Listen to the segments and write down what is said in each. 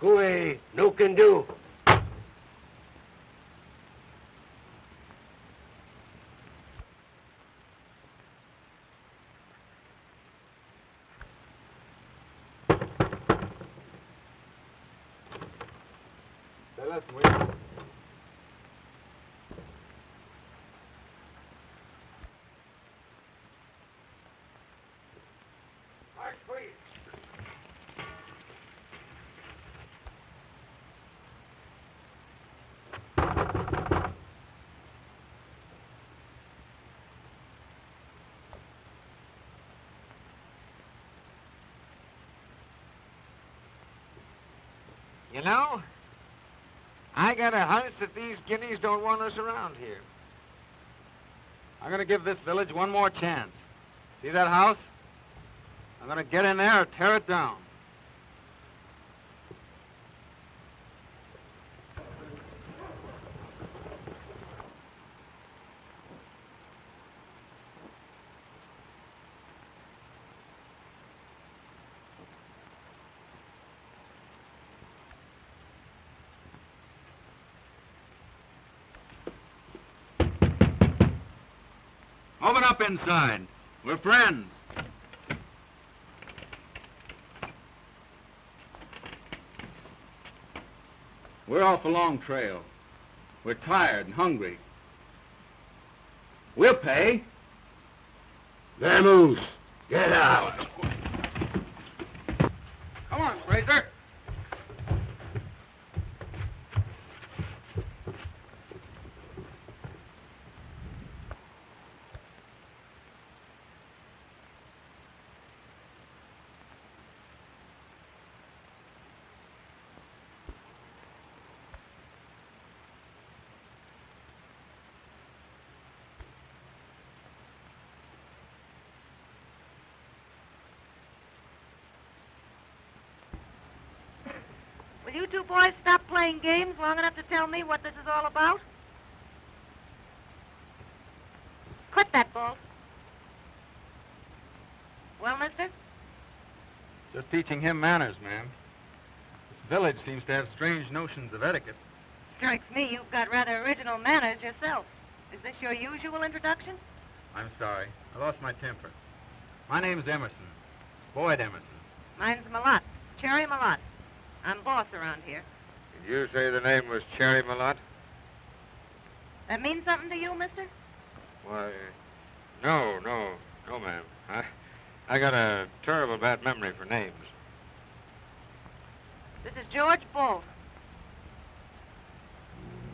Hooey, no can do. That's weird. You know, I got a hunch that these guineas don't want us around here. I'm gonna give this village one more chance. See that house? I'm gonna get in there or tear it down. Open up inside. We're friends. We're off a long trail. We're tired and hungry. We'll pay. Vamoose, get out. Come on, Fraser. Will you two boys stop playing games long enough to tell me what this is all about? Quit that, Bolt. Well, mister? Just teaching him manners, ma'am. This village seems to have strange notions of etiquette. Strikes me you've got rather original manners yourself. Is this your usual introduction? I'm sorry. I lost my temper. My name's Emerson. Boyd Emerson. Mine's Malott. Cherry Malott. I'm boss around here. Did you say the name was Cherry Malott? That means something to you, mister? Why, no, ma'am. I got a terrible bad memory for names. This is George Bolt.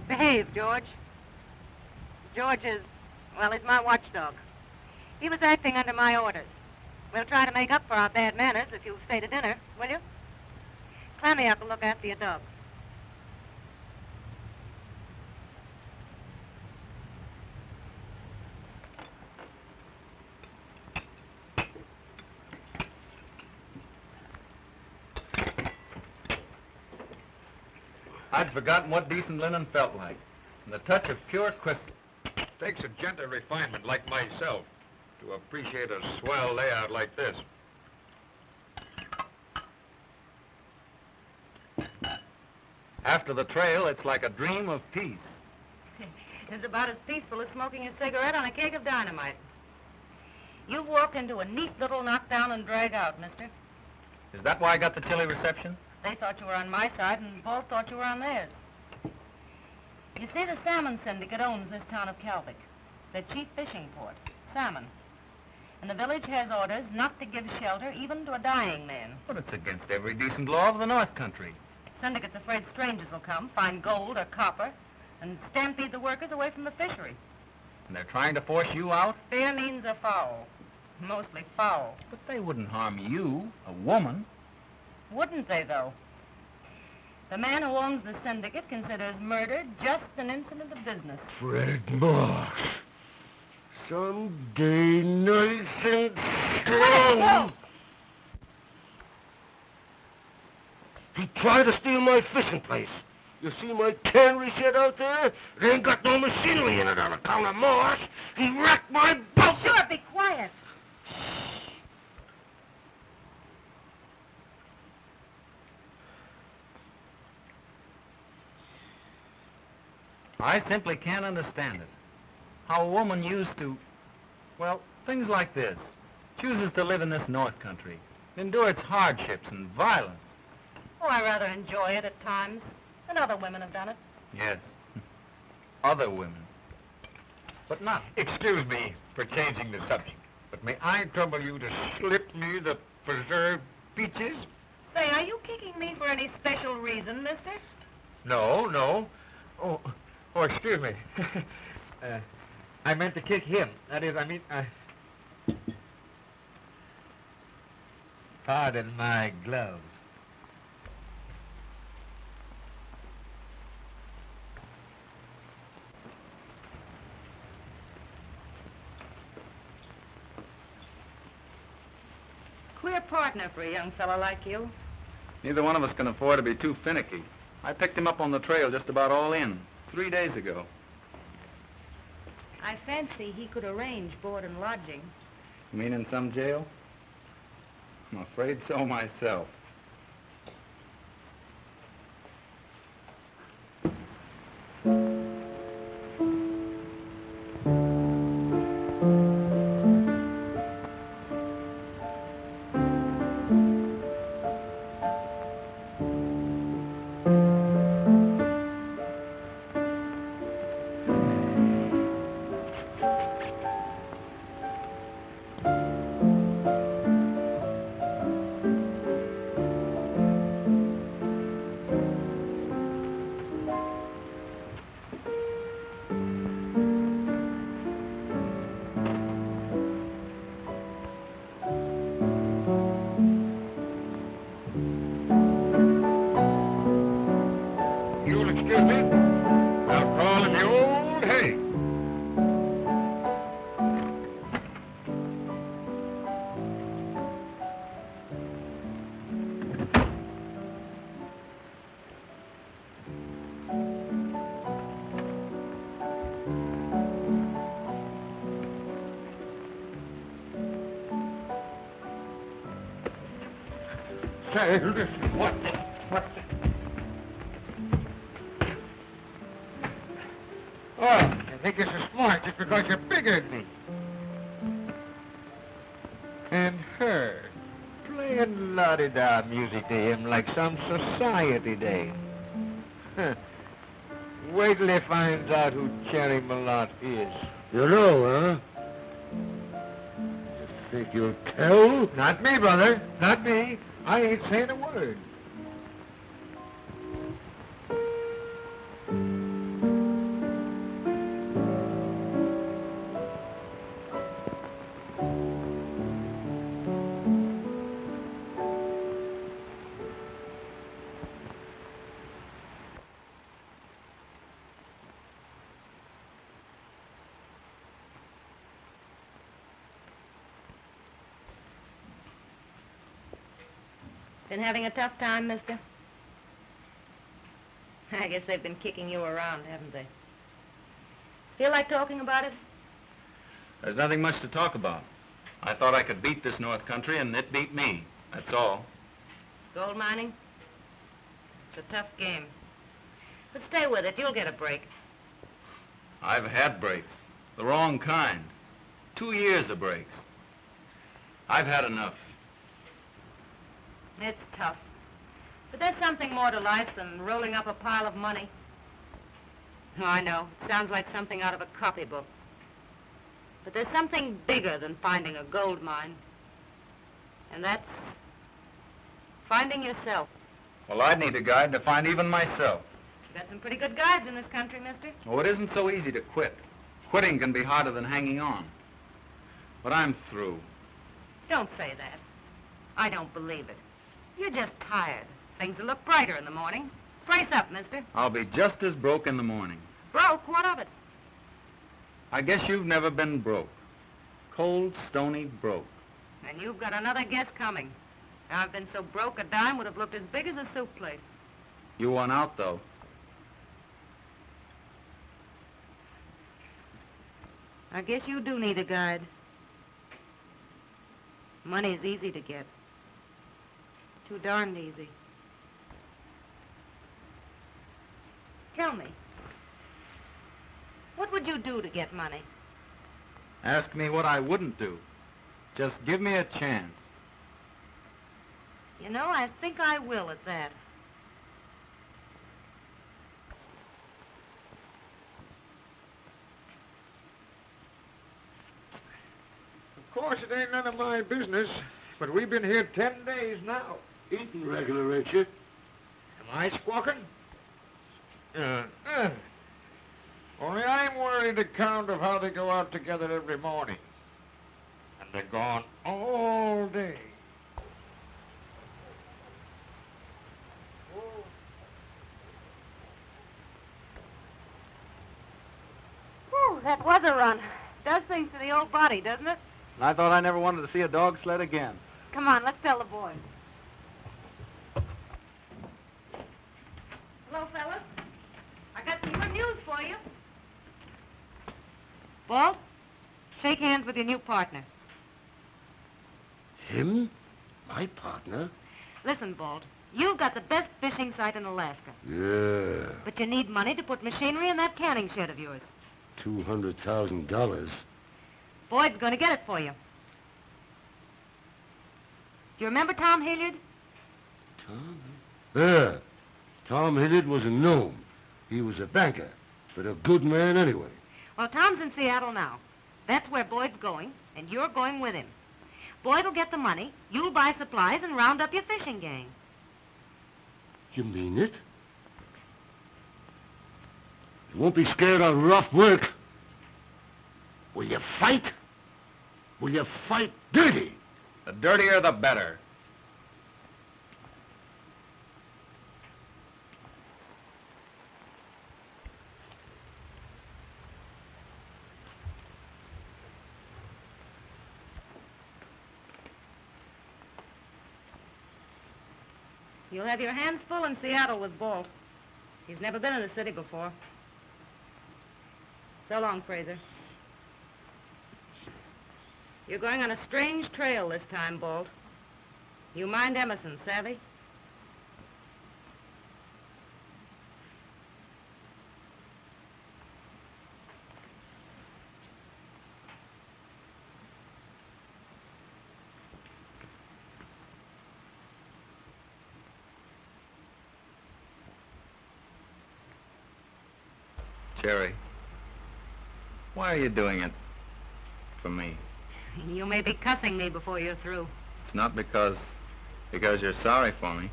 Behave, George. George is, well, he's my watchdog. He was acting under my orders. We'll try to make up for our bad manners if you'll stay to dinner, will you? Clammy up and look after your dog. I'd forgotten what decent linen felt like, and the touch of pure crystal. Takes a gentle refinement like myself to appreciate a swell layout like this. After the trail, it's like a dream of peace. It's about as peaceful as smoking a cigarette on a keg of dynamite. You've walked into a neat little knockdown and drag out, mister. Is that why I got the chilly reception? They thought you were on my side, and Bolt thought you were on theirs. You see, the salmon syndicate owns this town of Calvic, their chief fishing port, salmon. And the village has orders not to give shelter even to a dying man. But it's against every decent law of the North Country. Syndicate's afraid strangers will come, find gold or copper, and stampede the workers away from the fishery. And they're trying to force you out? Fair means are foul. Mostly foul. But they wouldn't harm you, a woman. Wouldn't they, though? The man who owns the syndicate considers murder just an incident of business. Fred Moss. Someday nice and strong. He tried to steal my fishing place. You see my cannery shed out there? It ain't got no machinery in it on account of Moss. He wrecked my boat. Sure, be quiet. I simply can't understand it. How a woman used to, well, things like this, chooses to live in this North Country, endure its hardships and violence. Oh, I rather enjoy it at times. And other women have done it. Yes, other women. But not. Excuse me for changing the subject, but may I trouble you to slip me the preserved peaches? Say, are you kicking me for any special reason, mister? No, no. Oh, excuse me. I meant to kick him. That is, pardon my gloves. Queer partner for a young fellow like you. Neither one of us can afford to be too finicky. I picked him up on the trail just about all in, 3 days ago. I fancy he could arrange board and lodging. You mean in some jail? I'm afraid so myself. You'll excuse me. I'll crawl in the old hay. Say, listen, what the... Oh, you think you're so smart just because you're bigger than me. And her, playing la-di-da music to him like some society dame. Huh. Wait till he finds out who Cherry Malott is. You know, huh? You think you'll tell? Not me, brother. Not me. I ain't saying a word. Been having a tough time, mister? I guess they've been kicking you around, haven't they? Feel like talking about it? There's nothing much to talk about. I thought I could beat this North Country, and it beat me. That's all. Gold mining? It's a tough game. But stay with it. You'll get a break. I've had breaks. The wrong kind. 2 years of breaks. I've had enough. It's tough. But there's something more to life than rolling up a pile of money. Oh, I know. Sounds like something out of a copybook. But there's something bigger than finding a gold mine. And that's finding yourself. Well, I'd need a guide to find even myself. You've got some pretty good guides in this country, mister. Oh, it isn't so easy to quit. Quitting can be harder than hanging on. But I'm through. Don't say that. I don't believe it. You're just tired. Things will look brighter in the morning. Brace up, mister. I'll be just as broke in the morning. Broke? What of it? I guess you've never been broke. Cold, stony broke. And you've got another guess coming. I've been so broke a dime would have looked as big as a soup plate. You won out, though. I guess you do need a guide. Money's easy to get. Too darned easy. Tell me, what would you do to get money? Ask me what I wouldn't do. Just give me a chance. You know, I think I will at that. Of course, it ain't none of my business, but we've been here 10 days now. Eating regular, ain't you? Am I squawking? Only I'm worried account of how they go out together every morning. And they're gone all day. Whew, that was a run. Does things to the old body, doesn't it? I thought I never wanted to see a dog sled again. Come on, let's tell the boys. Hello, fellas. I got some good news for you. Walt, shake hands with your new partner. Him? My partner? Listen, Balt, you've got the best fishing site in Alaska. Yeah. But you need money to put machinery in that canning shed of yours. $200,000. Boyd's going to get it for you. Do you remember Tom Hilliard? Tom? Yeah. Tom Hilliard was a gnome. He was a banker, but a good man anyway. Well, Tom's in Seattle now. That's where Boyd's going, and you're going with him. Boyd will get the money, you'll buy supplies, and round up your fishing gang. You mean it? You won't be scared of rough work. Will you fight? Will you fight dirty? The dirtier, the better. You'll have your hands full in Seattle with Balt. He's never been in the city before. So long, Fraser. You're going on a strange trail this time, Balt. You mind Emerson, savvy? Jerry, why are you doing it for me? You may be cussing me before you're through. It's not because you're sorry for me.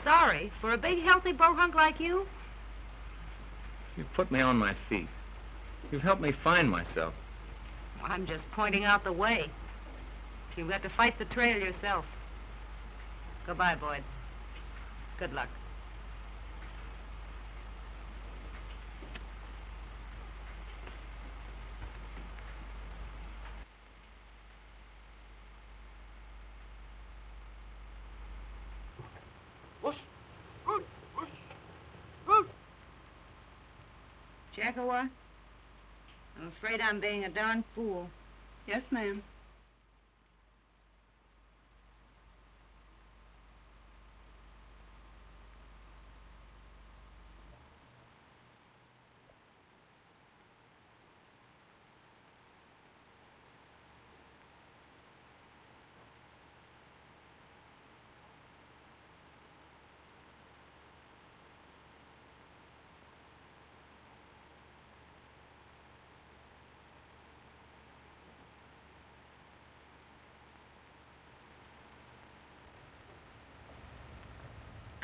Sorry? For a big, healthy bohunk like you? You've put me on my feet. You've helped me find myself. I'm just pointing out the way. You've got to fight the trail yourself. Goodbye, Boyd. Good luck. Jackawa, I'm afraid I'm being a darn fool. Yes, ma'am.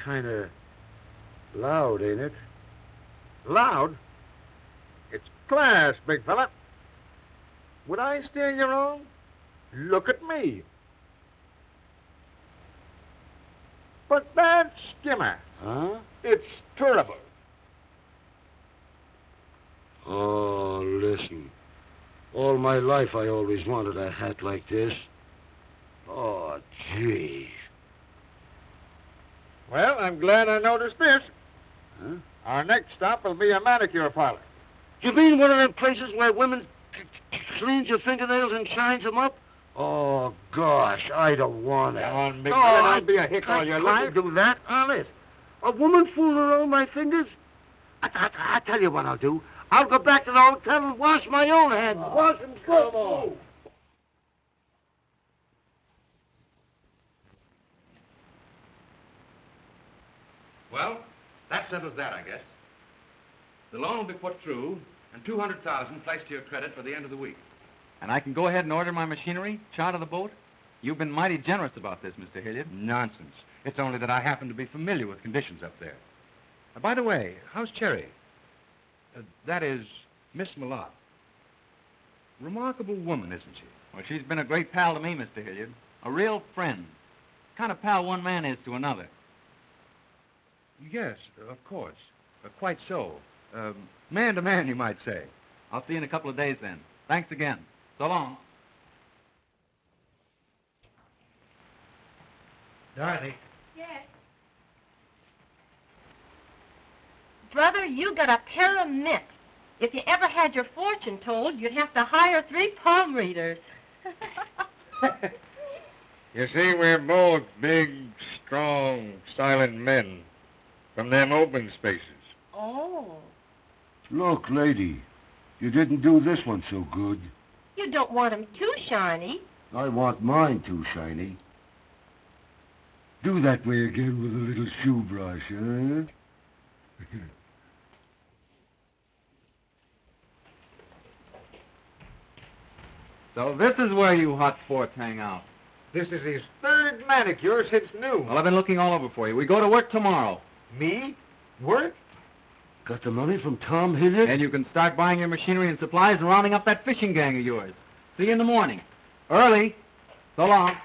kind of loud, ain't it? Loud? It's class, big fella. Would I steer you wrong? Look at me. But that skimmer, Huh? it's terrible. Oh, listen. All my life I always wanted a hat like this. Oh, gee. Well, I'm glad I noticed this. Huh? Our next stop will be a manicure parlor. You mean one of them places where women cleans your fingernails and shines them up? Oh, gosh, I don't want it. Come on, big No, fella, I don't be a hick all you're can't looking. do that, honest. A woman fooling around my fingers? I tell you what I'll do. I'll go back to the hotel and wash my own hands. Wash them good. Come on. Well, that settles that, I guess. The loan will be put through, and $200,000 placed to your credit for the end of the week. And I can go ahead and order my machinery, charter the boat? You've been mighty generous about this, Mr. Hilliard. Nonsense. It's only that I happen to be familiar with conditions up there. By the way, how's Cherry? That is, Miss Malott. Remarkable woman, isn't she? Well, she's been a great pal to me, Mr. Hilliard. A real friend. Kind of pal one man is to another. Yes, of course. Quite so. Man to man, you might say. I'll see you in a couple of days then. Thanks again. So long. Dorothy. Yes. Brother, you got a pair of mitts. If you ever had your fortune told, you'd have to hire 3 palm readers. You see, we're both big, strong, silent men from them open spaces. Oh. Look, lady, you didn't do this one so good. You don't want 'em too shiny. I want mine too shiny. Do that way again with a little shoe brush, huh? So this is where you hot sports hang out. This is his 3rd manicure since noon. Well, I've been looking all over for you. We go to work tomorrow. Me? Work? Got the money from Tom Hilliard? And you can start buying your machinery and supplies and rounding up that fishing gang of yours. See you in the morning. Early. So long.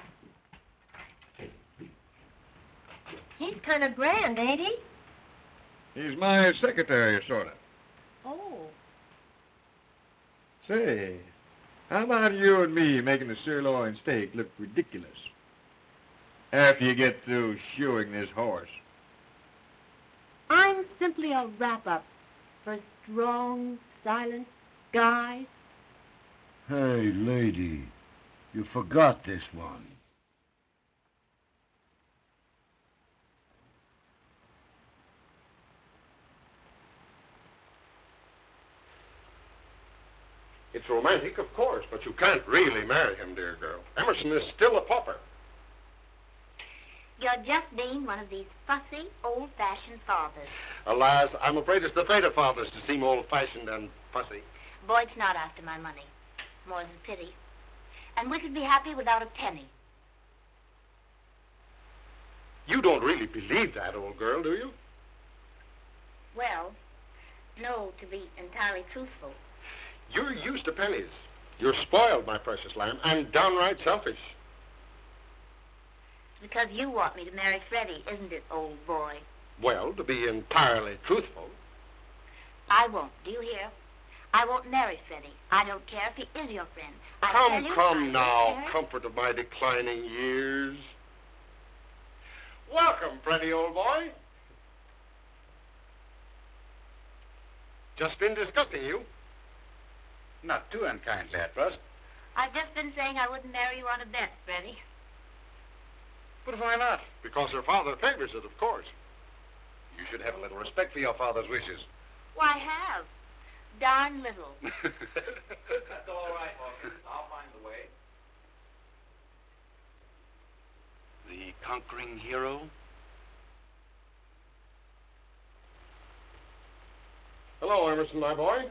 He's kind of grand, ain't he? He's my secretary, sort of. Oh. Say, how about you and me making the sirloin steak look ridiculous after you get through shoeing this horse? I'm simply a wrap-up for strong, silent guys. Hey, lady, you forgot this one. It's romantic, of course, but you can't really marry him, dear girl. Emerson is still a pauper. You're just being one of these fussy, old-fashioned fathers. Alas, I'm afraid it's the fate of fathers to seem old-fashioned and fussy. Boyd's not after my money. More's the pity. And we could be happy without a penny. You don't really believe that, old girl, do you? Well, no, to be entirely truthful. You're used to pennies. You're spoiled, my precious lamb, and downright selfish. It's because you want me to marry Freddie, isn't it, old boy? Well, to be entirely truthful. I won't, do you hear? I won't marry Freddie. I don't care if he is your friend. I tell you, I Come don't now, care. comfort of my declining years. Welcome, Freddie, old boy. Just been discussing you. Not too unkindly at first. I've just been saying I wouldn't marry you on a bet, Freddie. But why not? Because her father favors it, of course. You should have a little respect for your father's wishes. Why have? Darn little. That's all right, Hawkins. I'll find the way. The conquering hero? Hello, Emerson, my boy.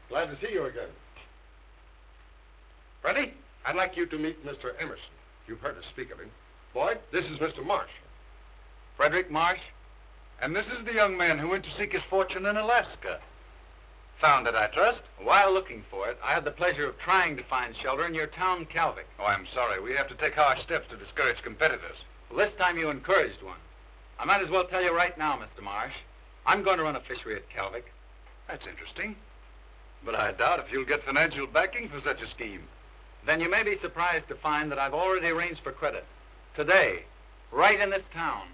Glad to see you again. Freddie, I'd like you to meet Mr. Emerson. You've heard us speak of him. Boyd, this is Mr. Marsh. Frederick Marsh? And this is the young man who went to seek his fortune in Alaska. Found it, I trust? While looking for it, I had the pleasure of trying to find shelter in your town, Calvic. Oh, I'm sorry. We have to take harsh steps to discourage competitors. Well, this time you encouraged one. I might as well tell you right now, Mr. Marsh. I'm going to run a fishery at Calvic. That's interesting. But I doubt if you'll get financial backing for such a scheme. Then you may be surprised to find that I've already arranged for credit. Today, right in this town.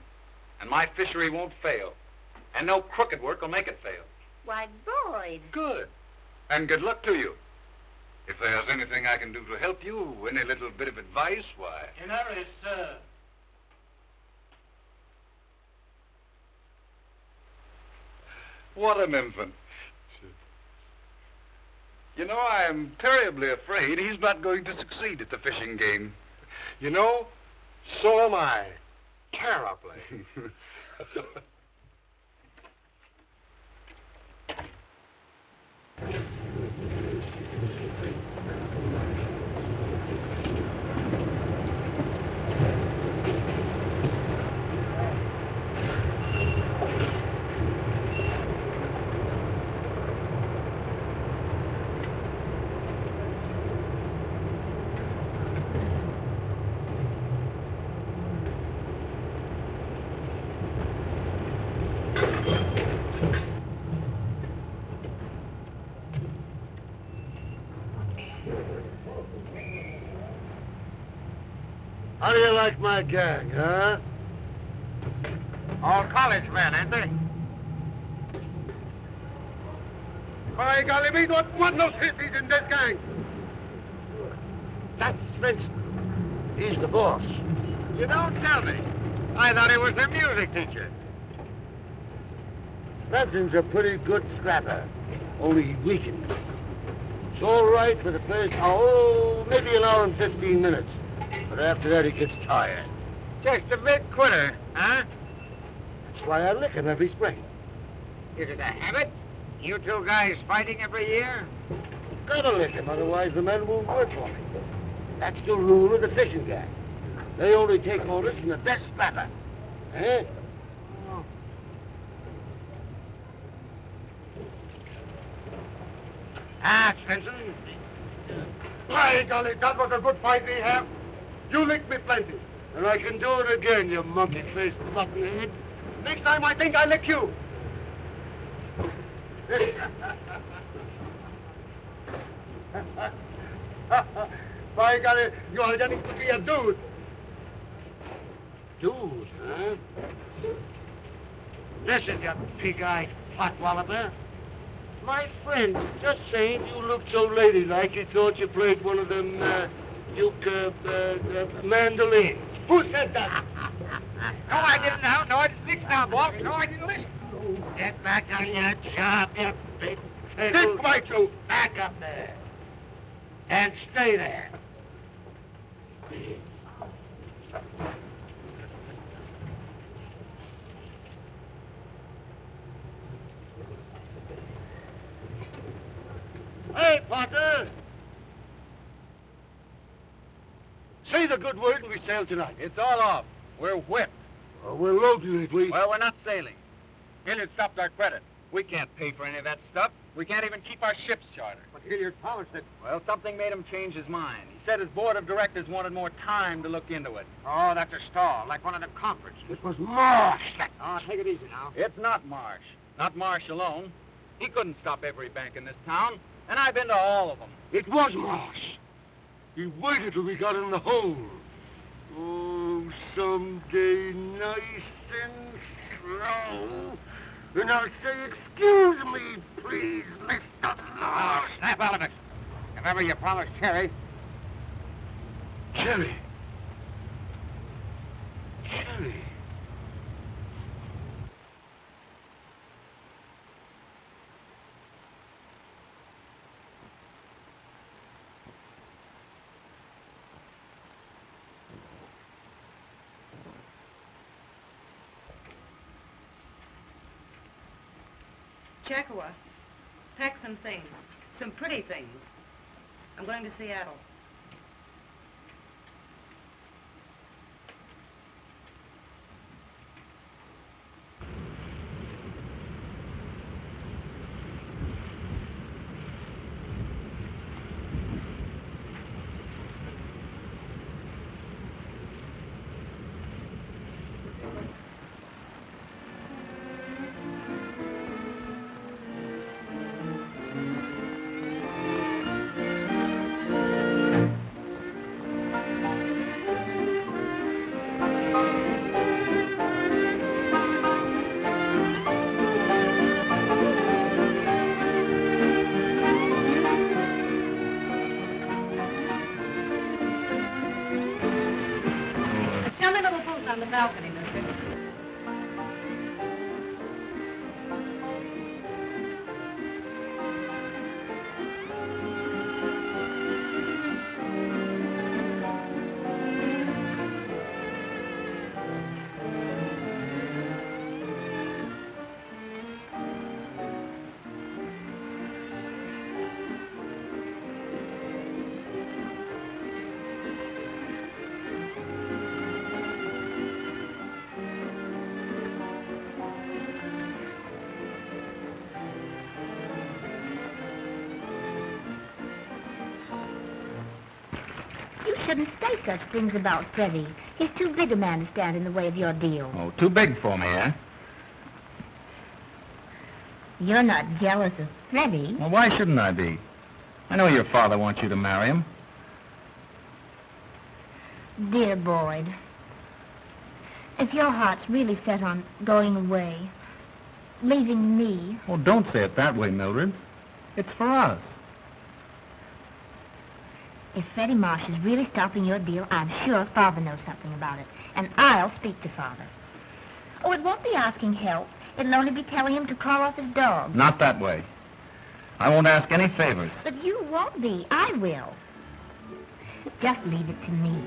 And my fishery won't fail. And no crooked work will make it fail. Why, Boyd. Good. And good luck to you. If there's anything I can do to help you, any little bit of advice, why... Generous, sir. What an infant. You know, I'm terribly afraid he's not going to succeed at the fishing game. You know, so am I. Terribly. How do you like my gang, huh? All college men, ain't they? By golly, we don't want no sissies in this gang. That's Spencer. He's the boss. You don't tell me. I thought he was their music teacher. Spencer's a pretty good scrapper, only he weakened. It's all right for the first hour, maybe an hour and 15 minutes. But after that, he gets tired. Just a big quitter, huh? That's why I lick him every spring. Is it a habit? You two guys fighting every year? Gotta lick him, otherwise the men won't work for me. That's the rule of the fishing gang. They only take orders from the best scrapper. Eh? Ah, Spencer. By golly, that was a good fight we have. You licked me plenty. And I can do it again, you monkey-faced buttonhead. Next time I think I'll lick you. By golly, you are getting to be a dude. Dude, huh? Listen, you pig-eyed flat-walloper. My friend was just saying you looked so ladylike he thought you played one of them, mandolins. Who said that? No, I didn't now. No, I didn't think now, boss. No, I didn't listen. Get back on your job, you big Dick pickle. bite you. Back up there. And stay there. Hey, Potter! Say the good word and we sail tonight. It's all off. We're whipped. We're loading it, we. Well, we're not sailing. Hilliard stopped our credit. We can't pay for any of that stuff. We can't even keep our ships chartered. But Hilliard promised it. Well, something made him change his mind. He said his board of directors wanted more time to look into it. Oh, that's a stall, like one of the conferences. It was Marsh. Oh, take it easy now. It's not Marsh. Not Marsh alone. He couldn't stop every bank in this town, and I've been to all of them. It was Marsh. He waited till we got in the hole. Oh, someday nice and slow. And I'll say, excuse me, please, Mr. Marsh. Snap out of it. If ever you promised Cherry. Cherry. Cherry. Checkawa, pack some things, some pretty things. I'm going to Seattle. Show me a little booth on the balcony, mister. You shouldn't say such things about Freddie. He's too big a man to stand in the way of your deal. Oh, too big for me, eh? You're not jealous of Freddie. Well, why shouldn't I be? I know your father wants you to marry him. Dear Boyd, if your heart's really set on going away, leaving me, Oh, don't say it that way, Mildred. It's for us. if Freddie Marsh is really stopping your deal, I'm sure Father knows something about it. And I'll speak to Father. Oh, it won't be asking help. It'll only be telling him to call off his dog. Not that way. I won't ask any favors. But you won't be. I will. Just leave it to me.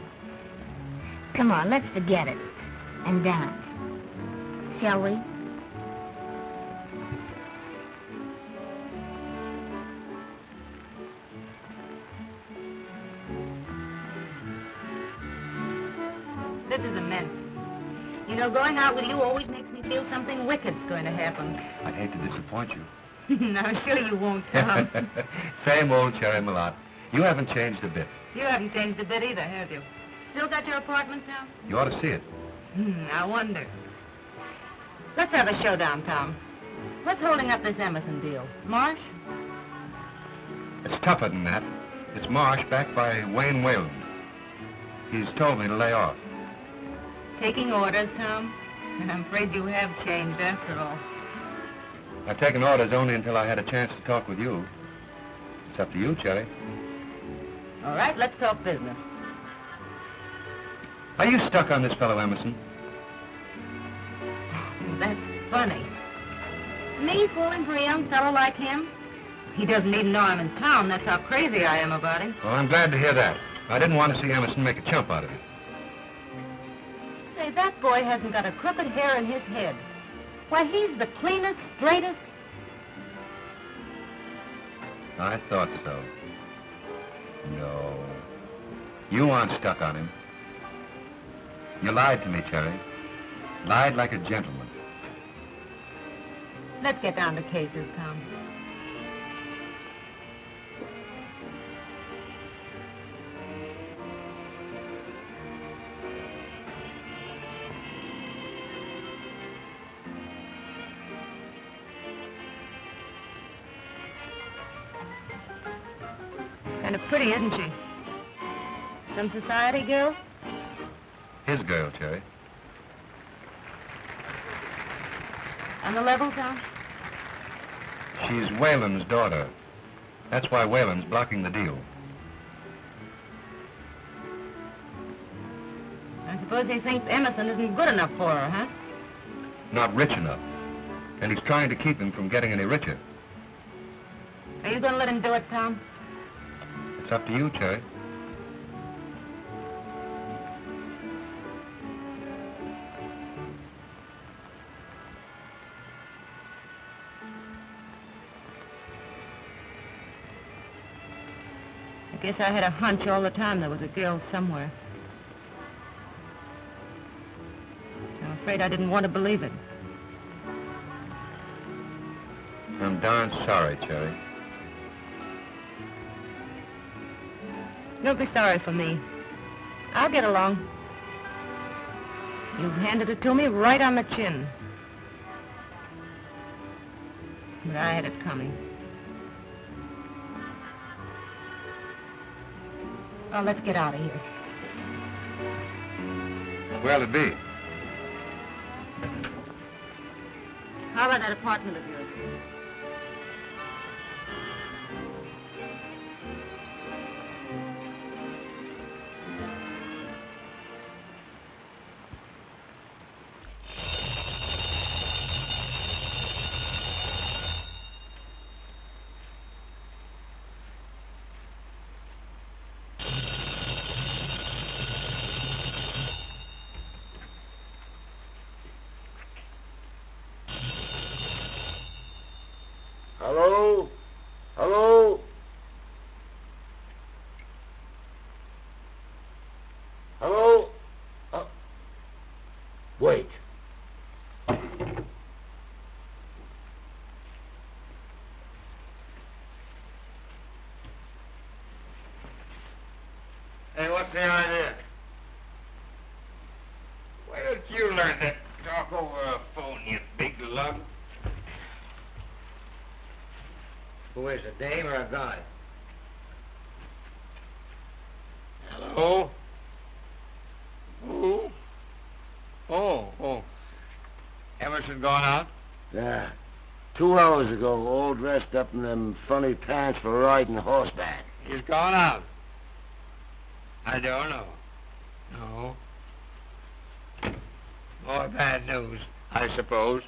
Come on, let's forget it. And dance. Shall we? This is immense. You know, going out with you always makes me feel something wicked's going to happen. I'd hate to disappoint you. No, sure you won't, Tom. Same old Cherry Malott. You haven't changed a bit. You haven't changed a bit either, have you? Still got your apartment, Tom? You ought to see it. I wonder. Let's have a showdown, Tom. What's holding up this Emerson deal? Marsh? It's tougher than that. It's Marsh backed by Wayne Whalen. He's told me to lay off. Taking orders, Tom? I'm afraid you have changed after all. I've taken orders only until I had a chance to talk with you. It's up to you, Cherry. All right, let's talk business. Are you stuck on this fellow Emerson? That's funny. Me falling for a young fellow like him? He doesn't even know I'm in town. That's how crazy I am about him. Well, I'm glad to hear that. I didn't want to see Emerson make a chump out of it. Say, that boy hasn't got a crooked hair in his head. Why, he's the cleanest, straightest... I thought so. No. You aren't stuck on him. You lied to me, Cherry. Lied like a gentleman. Let's get down to cases, Tom. Kind of pretty, isn't she? Some society girl? His girl, Cherry. On the level, Tom? She's Whalen's daughter. That's why Whalen's blocking the deal. I suppose he thinks Emerson isn't good enough for her, huh? Not rich enough. And he's trying to keep him from getting any richer. Are you going to let him do it, Tom? It's up to you, Cherry. I guess I had a hunch all the time there was a girl somewhere. I'm afraid I didn't want to believe it. I'm darn sorry, Cherry. Don't be sorry for me. I'll get along. You've handed it to me right on the chin. But I had it coming. Oh, let's get out of here. Where'll it be? How about that apartment of yours? Hello? Hello? Hello? Wait. Hey, what's the idea? Why don't you learn to talk over a phone, you big lug? Who is it, Dave or a guy? Hello? Who? Oh. Emerson gone out? Yeah. 2 hours ago, all dressed up in them funny pants for riding horseback. He's gone out. I don't know. No. More bad news, I suppose.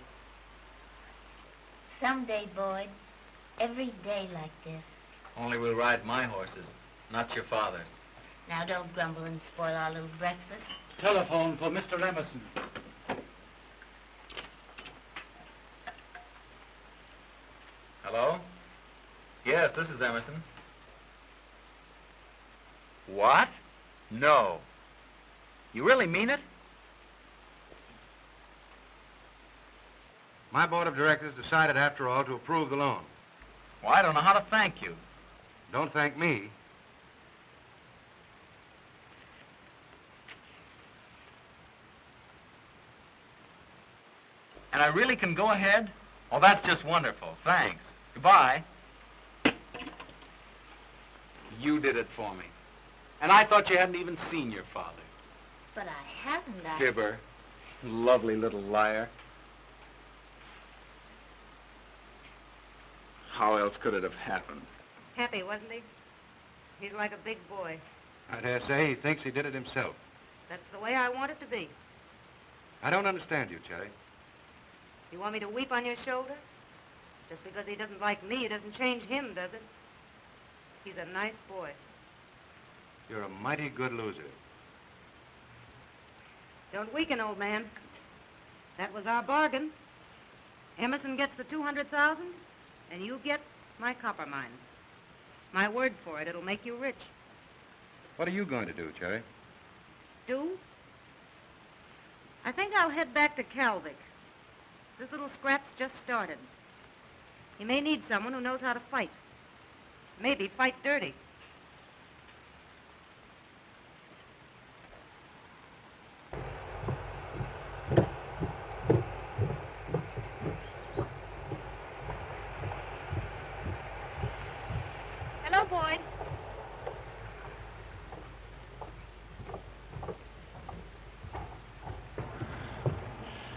Someday, Boyd, every day like this. Only we'll ride my horses, not your father's. Now don't grumble and spoil our little breakfast. Telephone for Mr. Emerson. Hello? Yes, this is Emerson. What? No. You really mean it? My board of directors decided, after all, to approve the loan. Well, I don't know how to thank you. Don't thank me. And I really can go ahead? Oh, that's just wonderful. Thanks. Goodbye. You did it for me. And I thought you hadn't even seen your father. But I haven't. Gibber. Lovely little liar. How else could it have happened? Happy, wasn't he? He's like a big boy. I dare say he thinks he did it himself. That's the way I want it to be. I don't understand you, Cherry. You want me to weep on your shoulder? Just because he doesn't like me, it doesn't change him, does it? He's a nice boy. You're a mighty good loser. Don't weaken, old man. That was our bargain. Emerson gets the 200,000, and you get my copper mine. My word for it, it'll make you rich. What are you going to do, Cherry? Do? I think I'll head back to Calvic. This little scrap's just started. He may need someone who knows how to fight. Maybe fight dirty. Hello, Boyd.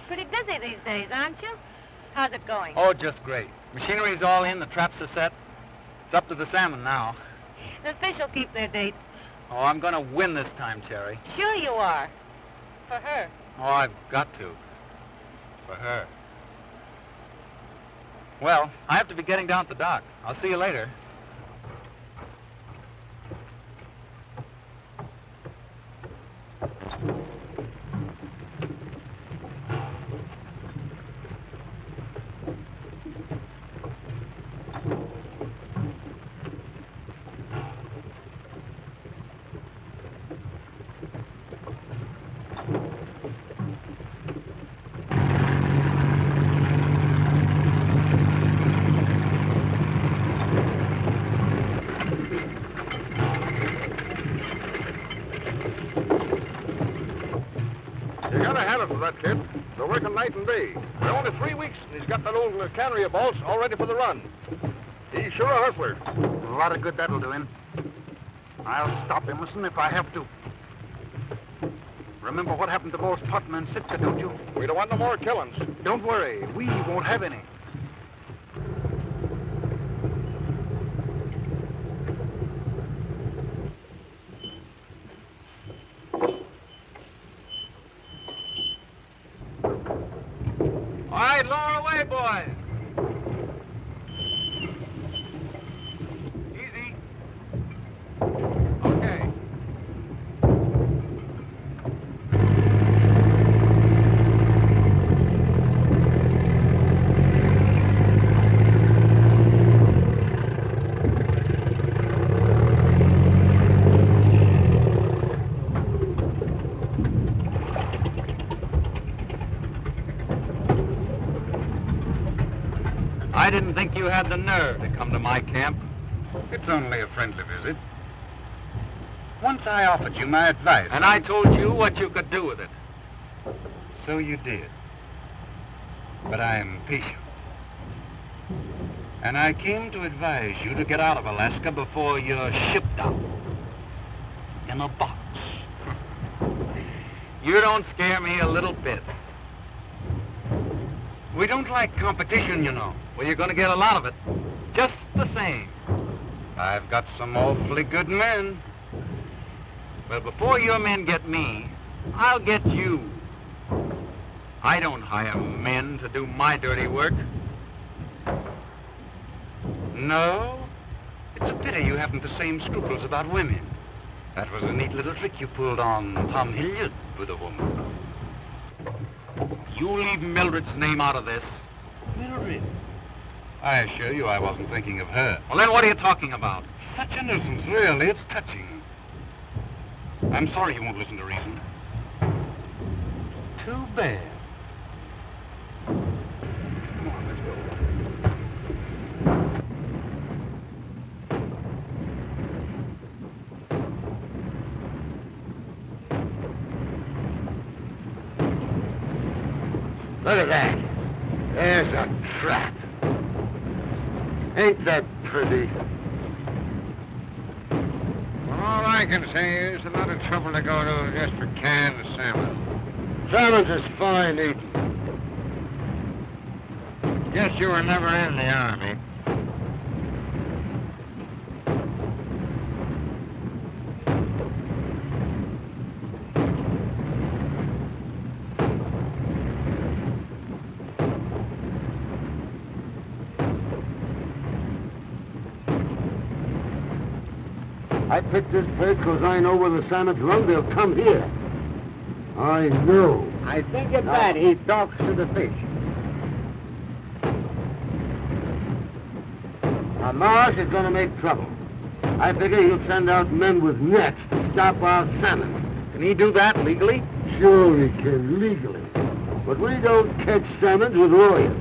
Pretty busy these days, aren't you? How's it going? Oh, just great. Machinery's all in, the traps are set. It's up to the salmon now. The fish will keep their dates. Oh, I'm going to win this time, Cherry. Sure you are. For her. Oh, I've got to. For her. Well, I have to be getting down at the dock. I'll see you later. that kid. They're working night and day. They're only 3 weeks, and he's got that old cannery of bolts all ready for the run. He's sure a hustler. A lot of good that'll do him. I'll stop Emerson if I have to. Remember what happened to both Putnam and Sitka, don't you? We don't want no more killings. Don't worry, we won't have any. All right, lower away, boys. Easy. Okay. I didn't think you had the nerve to come to my camp. It's only a friendly visit. Once I offered you my advice. And I told you what you could do with it. So you did. But I'm patient. And I came to advise you to get out of Alaska before you're shipped out. In a box. You don't scare me a little bit. We don't like competition, you know. Well, you're going to get a lot of it. Just the same. I've got some awfully good men. Well, before your men get me, I'll get you. I don't hire men to do my dirty work. No? It's a pity you haven't the same scruples about women. That was a neat little trick you pulled on Tom Hilliard with a woman. You leave Mildred's name out of this. Mildred? I assure you I wasn't thinking of her. Well, then what are you talking about? Such a nuisance, really. It's touching. I'm sorry you won't listen to reason. Too bad. Come on, let's go. Look at that. There's a trap. Ain't that pretty? Well, all I can say is a lot of trouble to go to just for canned salmon. Salmon's is fine eating. Guess you were never in the Army. I picked this place because I know where the salmons run. They'll come here. I know. I think it's that he talks to the fish. Now, Marsh is going to make trouble. I figure he'll send out men with nets to stop our salmon. Can he do that legally? Sure he can, legally. But we don't catch salmons with lawyers.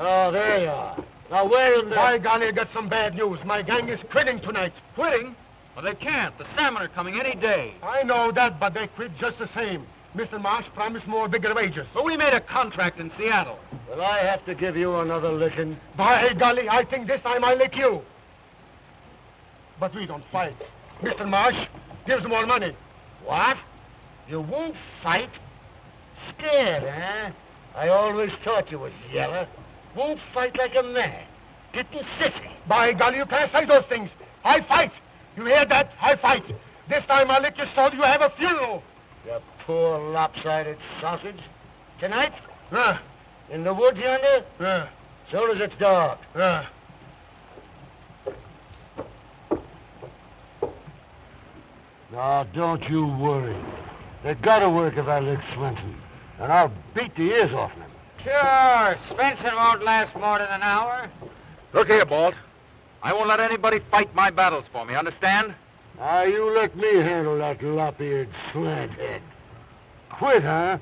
Oh, there you are. Now, where in the... By golly, I got some bad news. My gang is quitting tonight. Quitting? Well, they can't. The salmon are coming any day. I know that, but they quit just the same. Mr. Marsh promised more bigger wages. But we made a contract in Seattle. Well, I have to give you another licking. By golly, I think this time I'll lick you. But we don't fight. Mr. Marsh gives more money. What? You won't fight? Scared, huh? I always thought you was yeller. Won't fight like a man. Getting sissy. By golly, you can't say those things. I fight. You hear that? I fight. This time I'll lick you so you have a funeral. You poor lopsided sausage. Tonight? Yeah. In the woods yonder? Yeah. Soon as it's dark. Yeah. Now, don't you worry. They gotta work if I lick Swenson. And I'll beat the ears off him. Sure, Svensson won't last more than an hour. Look here, Balt. I won't let anybody fight my battles for me, understand? You let me handle that lop-eared slanthead. Quit, huh?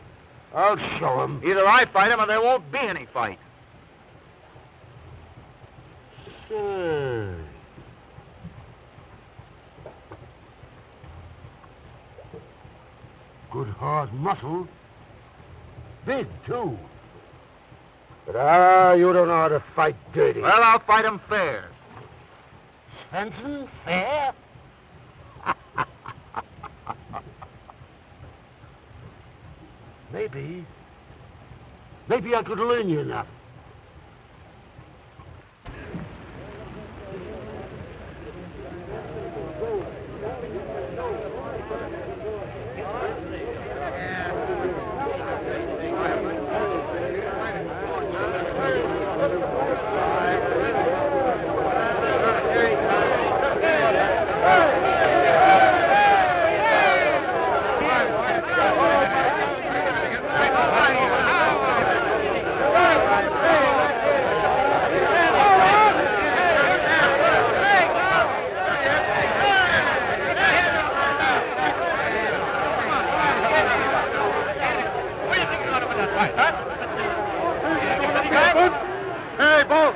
I'll show him. Either I fight him or there won't be any fight. Say. Good hard muscle. Big, too. But, you don't know how to fight dirty. Well, I'll fight him fair. Svensson, fair? Maybe I could learn you enough. Hey, Bo,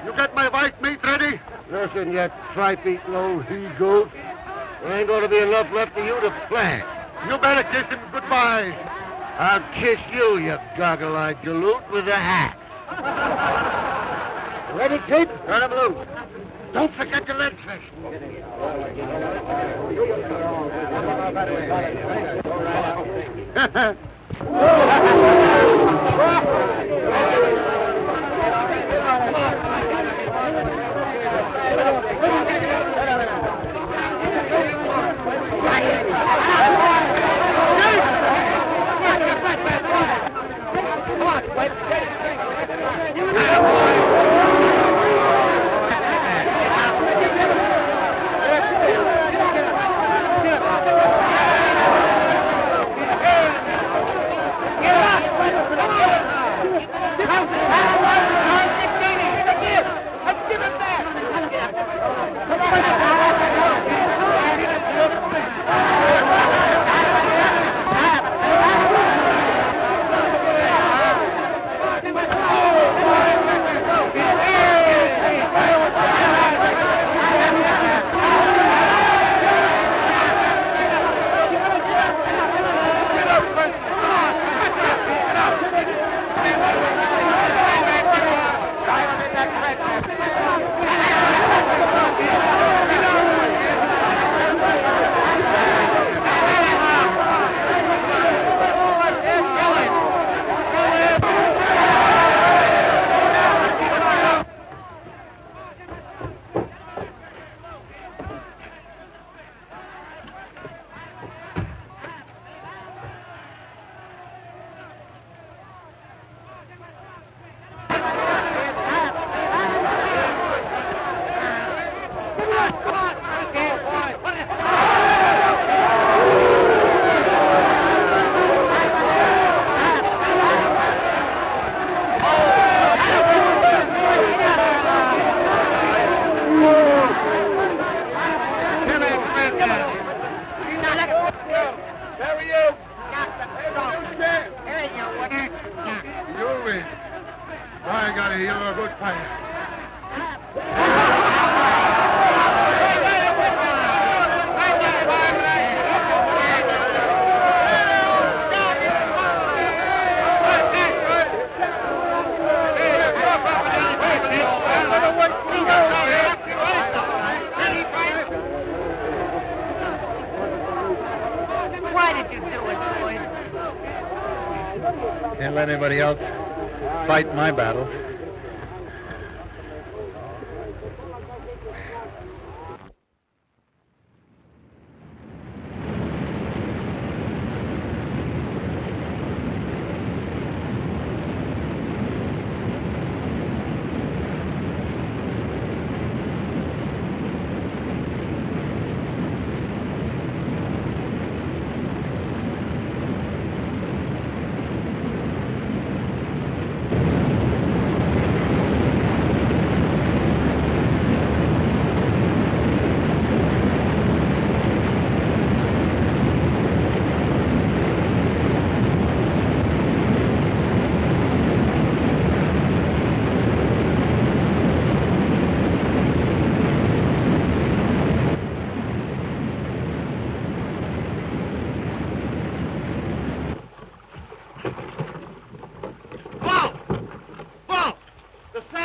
you got my white meat ready? Listen, you tripe-eating old he-goat. There ain't gonna be enough left for you to plant. You better kiss him goodbye. I'll kiss you, you goggle-eyed galoot, with a hat. Ready, kid? Turn him loose. Don't forget the lead fish. I got a hero, good fight. Why did you do it, boys? Can't let anybody else fight my battle.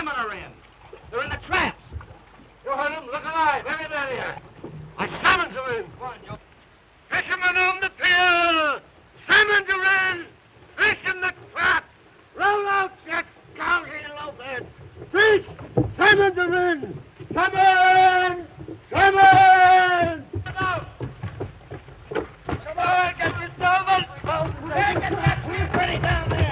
salmon are in. They're in the traps. You heard him. Look alive. Everybody here. My salmons are in. Come on, Joe. Fishermen on the pier! Salmons are in! Fish in the trap! Roll out, you scousy loafhead! Fish! Salmons are in! Salmon! Salmon! Come on. Come on, get your salmon. Hey, get that tree pretty down there.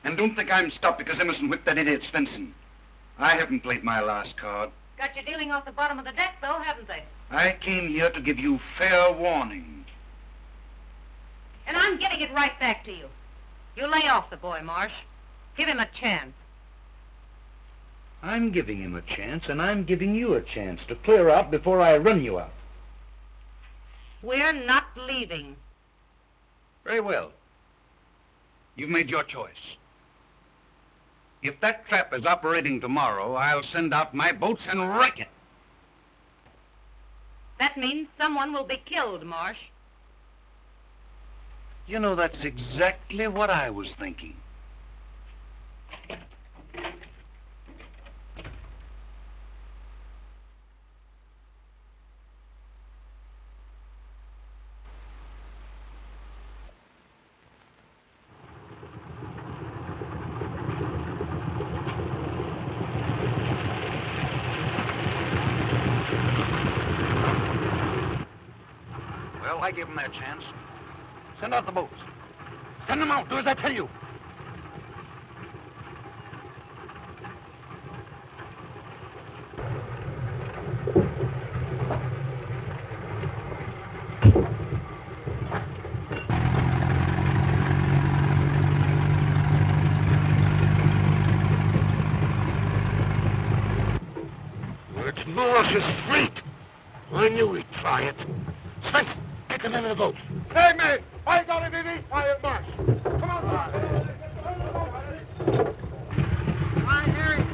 And don't think I'm stopped because Emerson whipped that idiot Svensson. I haven't played my last card. Got you dealing off the bottom of the deck, though, haven't they? I came here to give you fair warning. And I'm getting it right back to you. You lay off the boy, Marsh. Give him a chance. I'm giving him a chance, and I'm giving you a chance to clear out before I run you out. We're not leaving. Very well. You've made your choice. If that trap is operating tomorrow, I'll send out my boats and wreck it. That means someone will be killed, Marsh. You know, that's exactly what I was thinking. Well, I gave them that chance. Send out the boats. Send them out. Do as I tell you. It's Morris's fleet. I knew he'd try it. Spence, get them into the boat. Hey, mate! I ain't gonna be beat by a Marsh. Come on, boy. I hear him.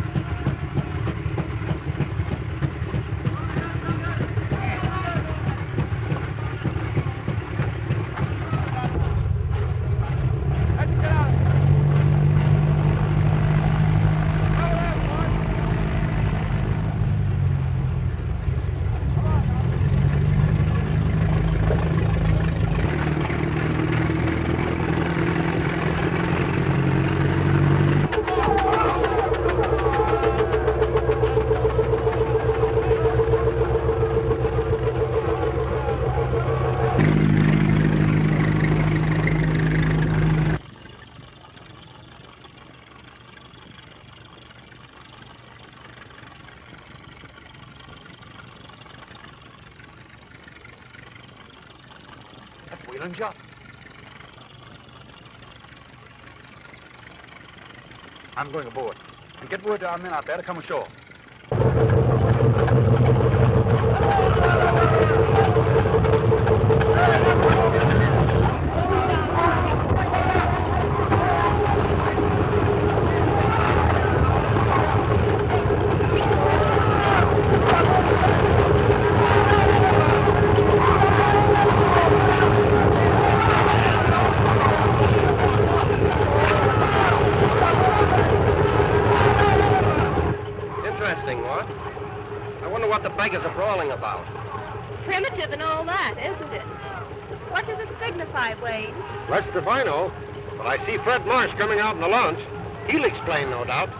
Let's get out. Go ahead, boy. That's Whelan's yacht. I'm going aboard. And get word to our men out there to come ashore. Interesting, what? I wonder what the beggars are brawling about. Primitive and all that, isn't it? What does it signify, Wade? That's if I know. But I see Fred Marsh coming out in the launch. He'll explain, no doubt.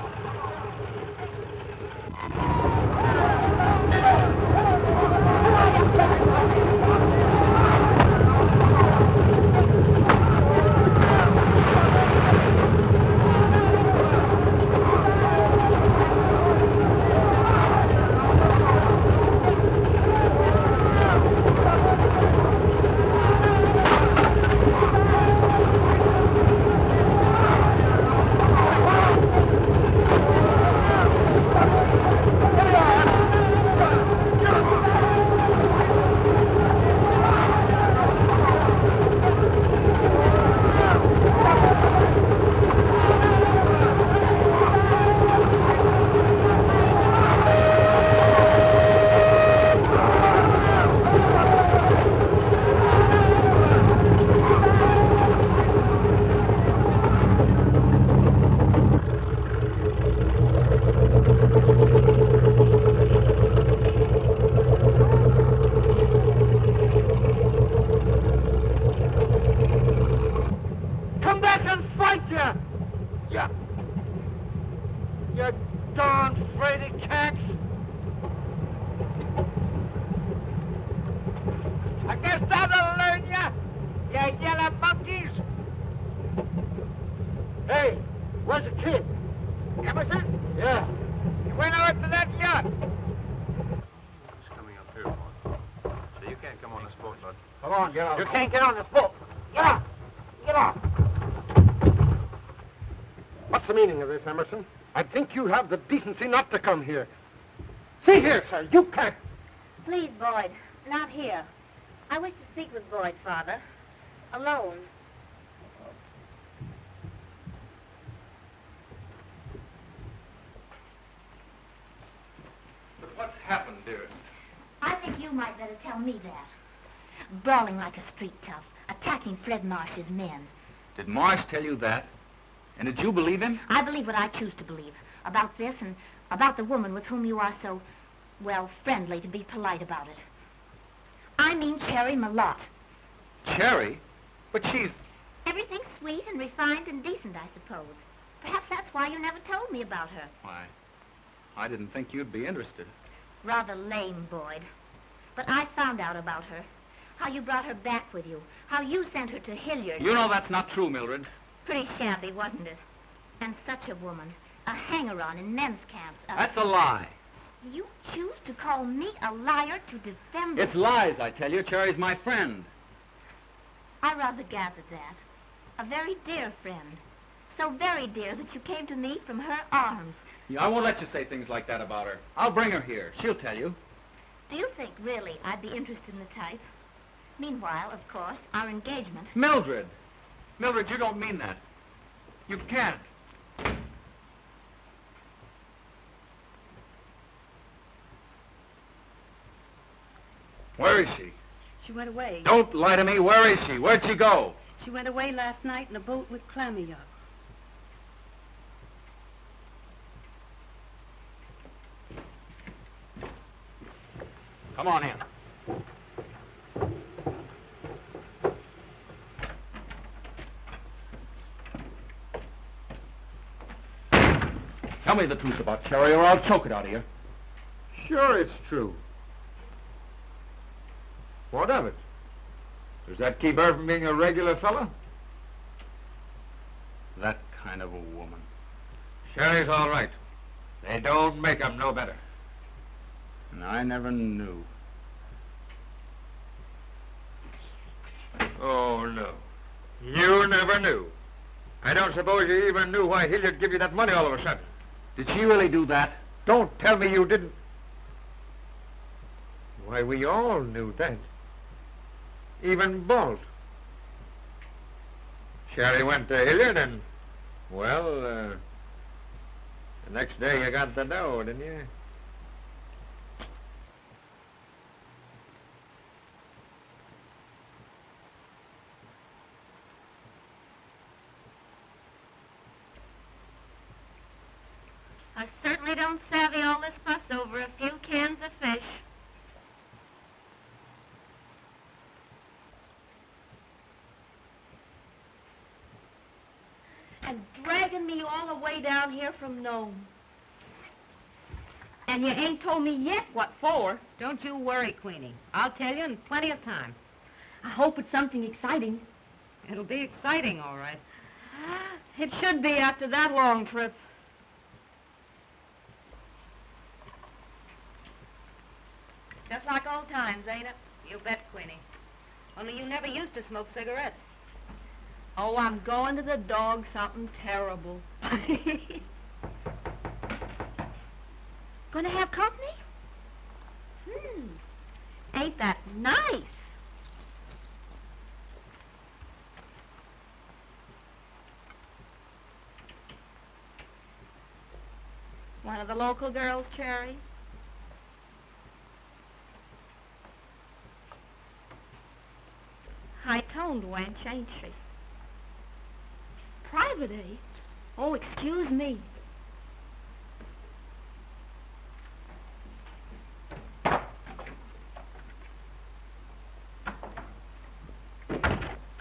Come back and fight, you darn fraidy cats! I guess that'll learn you yellow monkeys! Hey, where's the kid? Emerson? Yeah. He went out to that yacht. He's coming up here, boy. So you can't come on this boat, bud. Come on, get out. You can't get on this boat. Get out! Get out! What's the meaning of this, Emerson? I think you have the decency not to come here. See here, sir, you can't. Please, Boyd, not here. I wish to speak with Boyd, Father. Alone. But what's happened, dearest? I think you might better tell me that. Brawling like a street tough, attacking Fred Marsh's men. Did Marsh tell you that? And did you believe him? I believe what I choose to believe. About this and about the woman with whom you are so, well, friendly, to be polite about it. I mean Cherry Malott. Cherry? But she's... Everything's sweet and refined and decent, I suppose. Perhaps that's why you never told me about her. Why, I didn't think you'd be interested. Rather lame, Boyd. But I found out about her. How you brought her back with you. How you sent her to Hilliard. You know that's not true, Mildred. Pretty shabby, wasn't it? And such a woman. A hanger-on in men's camps. That's a lie. You choose to call me a liar to defend... It's lies, I tell you. Cherry's my friend. I rather gathered that. A very dear friend. So very dear that you came to me from her arms. Yeah, I won't let you say things like that about her. I'll bring her here. She'll tell you. Do you think, really, I'd be interested in the type? Meanwhile, of course, our engagement... Mildred! Mildred, you don't mean that. You can't. Where is she? She went away. Don't lie to me. Where is she? Where'd she go? She went away last night in a boat with Clammy up. Come on in. Tell me the truth about Cherry, or I'll choke it out of you. Sure it's true. What of it? Does that keep her from being a regular fella? That kind of a woman. Sherry's all right. They don't make 'em no better. And I never knew. Oh, no. You never knew. I don't suppose you even knew why Hilliard give you that money all of a sudden. Did she really do that? Don't tell me you didn't. Why, we all knew that. Even Balt. Sherry went to Hilliard and, well, the next day you got the dough, didn't you? I certainly don't savvy all this fuss over a few cans of fish. And dragging me all the way down here from Nome. And you ain't told me yet what for. Don't you worry, Queenie. I'll tell you in plenty of time. I hope it's something exciting. It'll be exciting, all right. It should be after that long trip. Just like old times, ain't it? You bet, Queenie. Only you never used to smoke cigarettes. Oh, I'm going to the dog something terrible. Gonna have company? Ain't that nice? One of the local girls, Cherry? High-toned wench, ain't she? Private, eh? Oh, excuse me.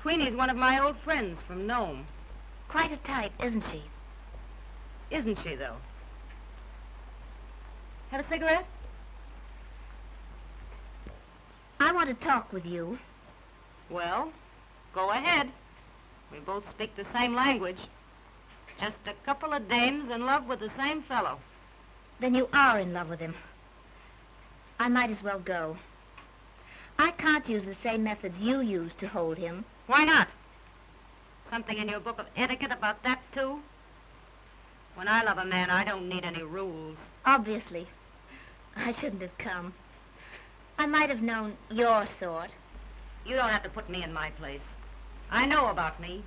Queenie's one of my old friends from Nome. Quite a type, isn't she? Isn't she, though? Have a cigarette? I want to talk with you. Well, go ahead. We both speak the same language. Just a couple of dames in love with the same fellow. Then you are in love with him. I might as well go. I can't use the same methods you used to hold him. Why not? Something in your book of etiquette about that, too? When I love a man, I don't need any rules. Obviously. I shouldn't have come. I might have known your sort. You don't have to put me in my place. I know about me.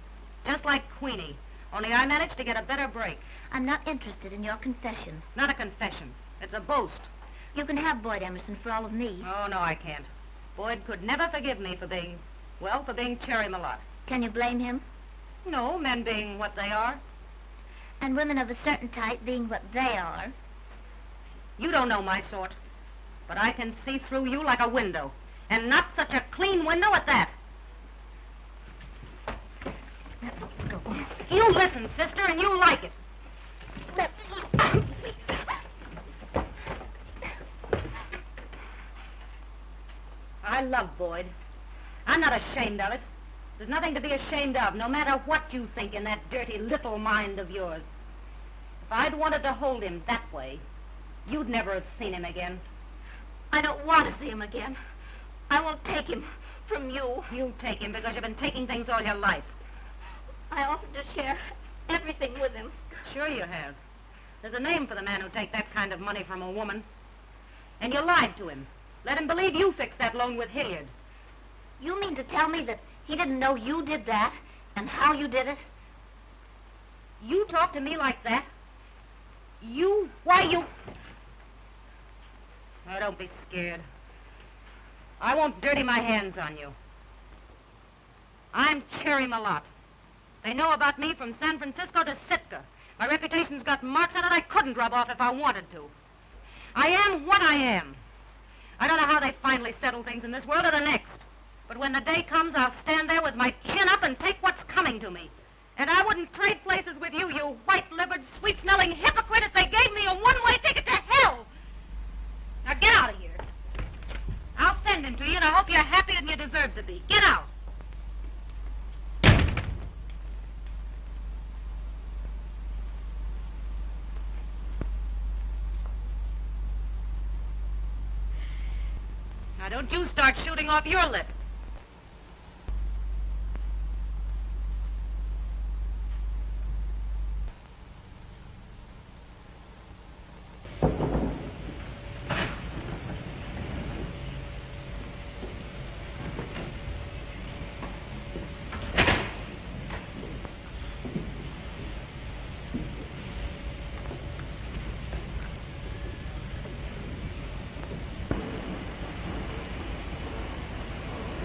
Just like Queenie. Only I managed to get a better break. I'm not interested in your confession. Not a confession. It's a boast. You can have Boyd Emerson for all of me. Oh, no, I can't. Boyd could never forgive me for being Cherry Malotte. Can you blame him? No, men being what they are. And women of a certain type being what they are. You don't know my sort. But I can see through you like a window. And not such a clean window at that. You listen, sister, and you like it. I love Boyd. I'm not ashamed of it. There's nothing to be ashamed of, no matter what you think in that dirty little mind of yours. If I'd wanted to hold him that way, you'd never have seen him again. I don't want to see him again. I won't take him from you. You'll take him because you've been taking things all your life. I offered to share everything with him. Sure you have. There's a name for the man who'll take that kind of money from a woman. And you lied to him. Let him believe you fixed that loan with Hilliard. You mean to tell me that he didn't know you did that and how you did it? You talk to me like that? Why you... Oh, don't be scared. I won't dirty my hands on you. I'm Cherry Malotte. They know about me from San Francisco to Sitka. My reputation's got marks on it I couldn't rub off if I wanted to. I am what I am. I don't know how they finally settle things in this world or the next. But when the day comes, I'll stand there with my chin up and take what's coming to me. And I wouldn't trade places with you, you white-livered, sweet-smelling hypocrite, if they gave me a one-way ticket to hell. Now get out of here. I'll send him to you, and I hope you're happier than you deserve to be. Get out. Now don't you start shooting off your lip.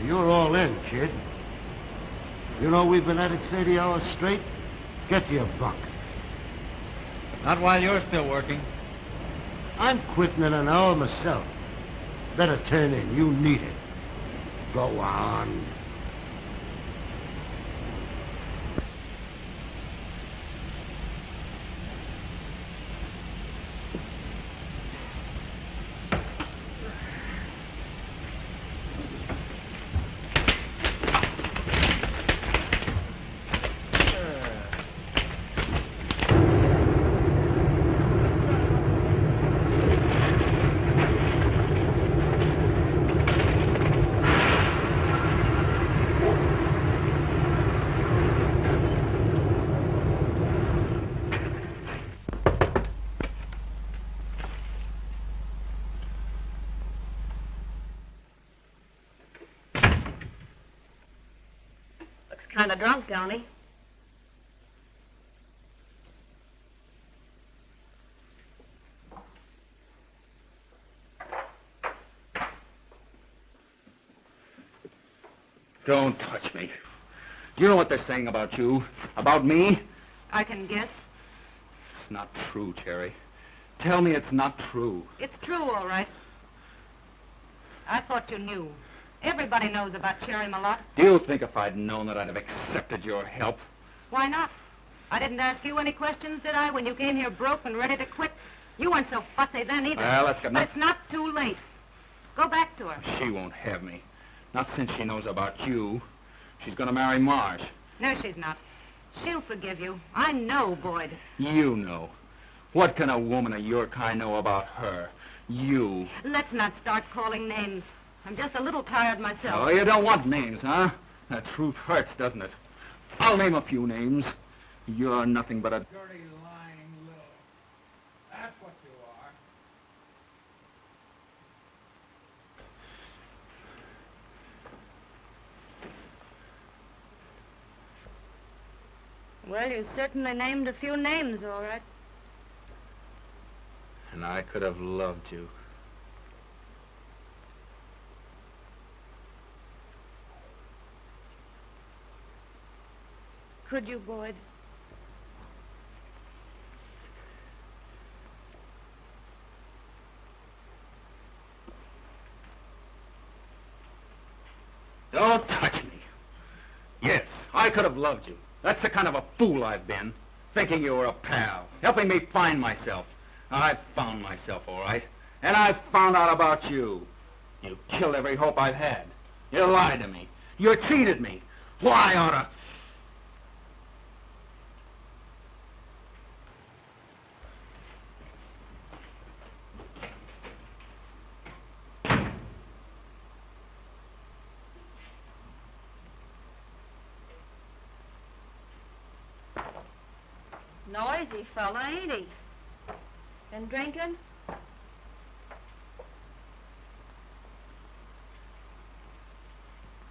You're all in, kid. You know we've been at it 30 hours straight? Get to your bunk. Not while you're still working. I'm quitting in an hour myself. Better turn in. You need it. Go on. Kind of drunk, don't he? Don't touch me. Do you know what they're saying about you? About me? I can guess. It's not true, Cherry. Tell me it's not true. It's true, all right. I thought you knew. Everybody knows about Cherry Malotte. Do you think if I'd known that I'd have accepted your help? Why not? I didn't ask you any questions, did I, when you came here broke and ready to quit? You weren't so fussy then either. Well, that's got But nothing... it's not too late. Go back to her. She won't have me. Not since she knows about you. She's going to marry Marsh. No, she's not. She'll forgive you. I know, Boyd. You know. What can a woman of your kind know about her? You. Let's not start calling names. I'm just a little tired myself. Oh, you don't want names, huh? The truth hurts, doesn't it? I'll name a few names. You're nothing but a dirty, lying little Well, you certainly named a few names, all right. And I could have loved you. Could you, Boyd? Don't touch me. Yes, I could have loved you. That's the kind of a fool I've been. Thinking you were a pal, helping me find myself. I've found myself, all right. And I've found out about you. You killed every hope I've had. You lied to me. You cheated me. Why oughta... Noisy fella, ain't he? Been drinking?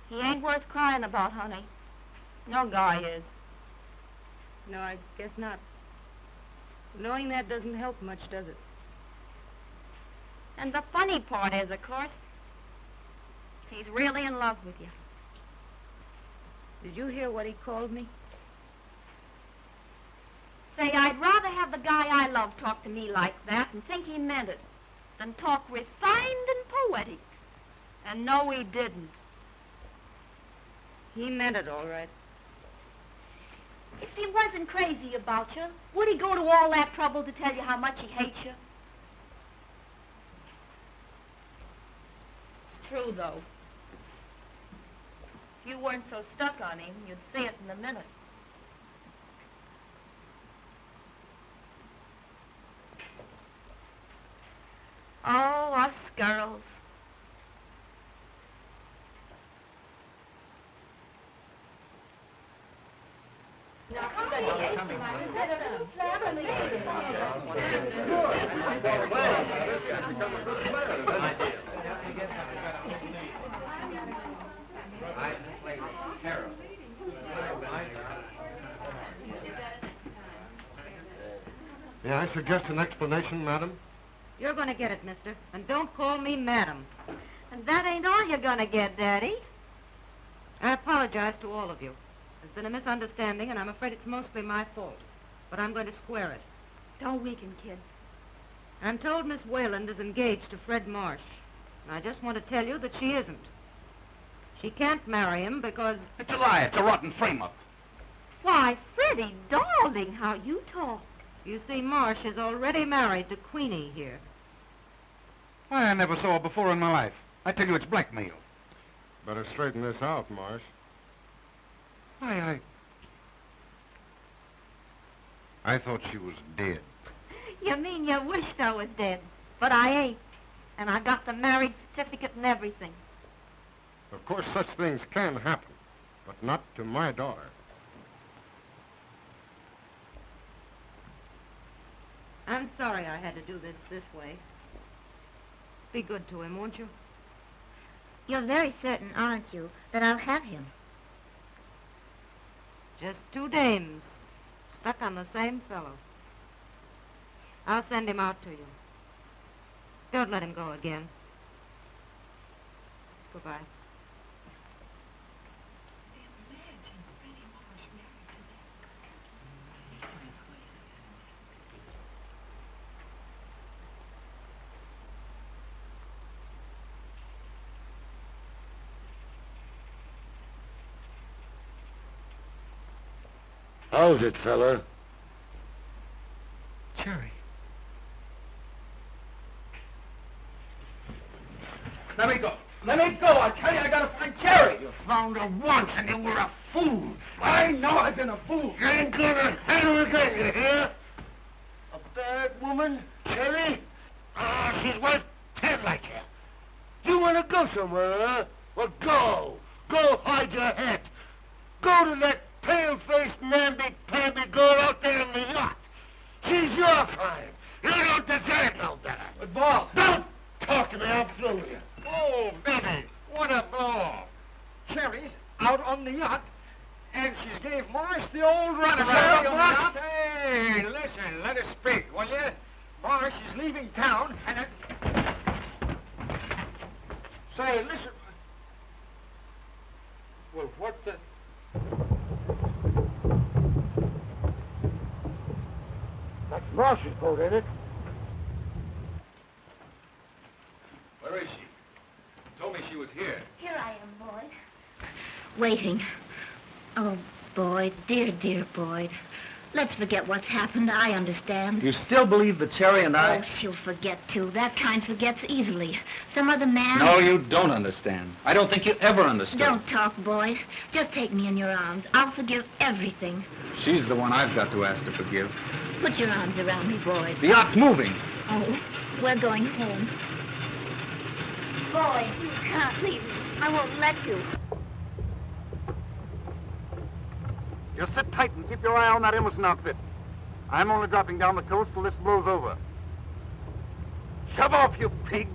He ain't worth crying about, honey. No guy is. No, I guess not. Knowing that doesn't help much, does it? And the funny part is, of course, he's really in love with you. Did you hear what he called me? Say, I'd rather have the guy I love talk to me like that and think he meant it than talk refined and poetic. And no, he didn't. He meant it, all right. If he wasn't crazy about you, would he go to all that trouble to tell you how much he hates you? It's true, though. If you weren't so stuck on him, you'd see it in a minute. Oh, us girls. May I suggest an explanation, madam? You're going to get it, mister. And don't call me madam. And that ain't all you're gonna get, Daddy. I apologize to all of you. There's been a misunderstanding, and I'm afraid it's mostly my fault. But I'm going to square it. Don't weaken, kid. I'm told Miss Wayland is engaged to Fred Marsh. And I just want to tell you that she isn't. She can't marry him because... It's a lie. It's a rotten frame-up. Why, Freddie, darling, how you talk. You see, Marsh is already married to Queenie here. Why, I never saw her before in my life. I tell you, it's blackmail. Better straighten this out, Marsh. I thought she was dead. You mean you wished I was dead, but I ain't. And I got the marriage certificate and everything. Of course, such things can happen, but not to my daughter. I'm sorry I had to do this way. Be good to him, won't you? You're very certain, aren't you, that I'll have him? Just two dames stuck on the same fellow. I'll send him out to you. Don't let him go again. Goodbye. How's it, fella? Cherry. Let me go. Let me go. I tell you, I gotta find Cherry. You found her once and you were a fool. I know I've been a fool. You ain't gonna handle it again, you hear? A bad woman, Cherry? Ah, she's worth 10 like you. You wanna go somewhere, huh? Well, go. Go hide your head. Go to that pale-faced, namby-pamby girl out there in the yacht. She's your kind. You don't deserve no better. But, Bob. Don't talk to me. I'll through with you. Oh, baby, what a blow-off. Cherry's out on the yacht, and she's gave Morris the old runaround. leaving town, and I... Say, listen... Well, what the... That's Marsh's boat, ain't it? Where is she? Told me she was here. Here I am, Boyd. Waiting. Oh, Boyd, dear, dear Boyd. Let's forget what's happened. I understand. You still believe that Cherry and Oh, she'll forget, too. That kind forgets easily. Some other man... No, you don't understand. I don't think you ever understood. Don't talk, Boyd. Just take me in your arms. I'll forgive everything. She's the one I've got to ask to forgive. Put your arms around me, Boyd. The yacht's moving. Oh, we're going home. Boyd, you can't leave me. I won't let you. You sit tight and keep your eye on that Emerson outfit. I'm only dropping down the coast till this blows over. Shove off, you pig!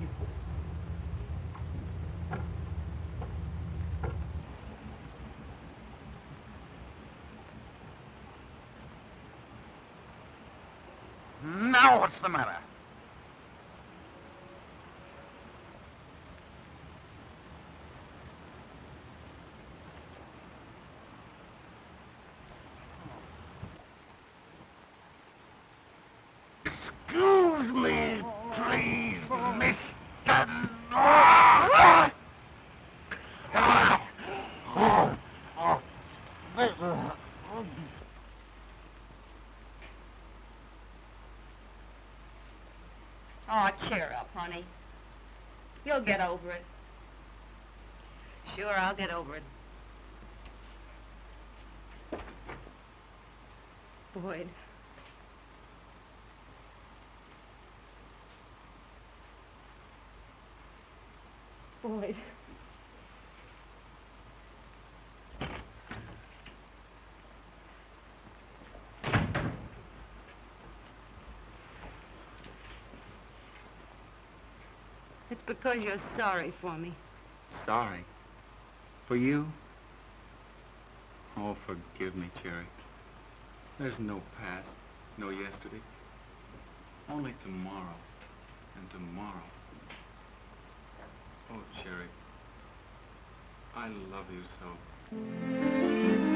Now what's the matter? Excuse me, please, Mr. Oh, cheer up, honey. You'll get over it. Sure, I'll get over it. Boyd. Boyd. It's because you're sorry for me. Sorry. For you? Oh, forgive me, Cherry. There's no past, no yesterday. Only tomorrow and tomorrow. Oh, Cherry. I love you so.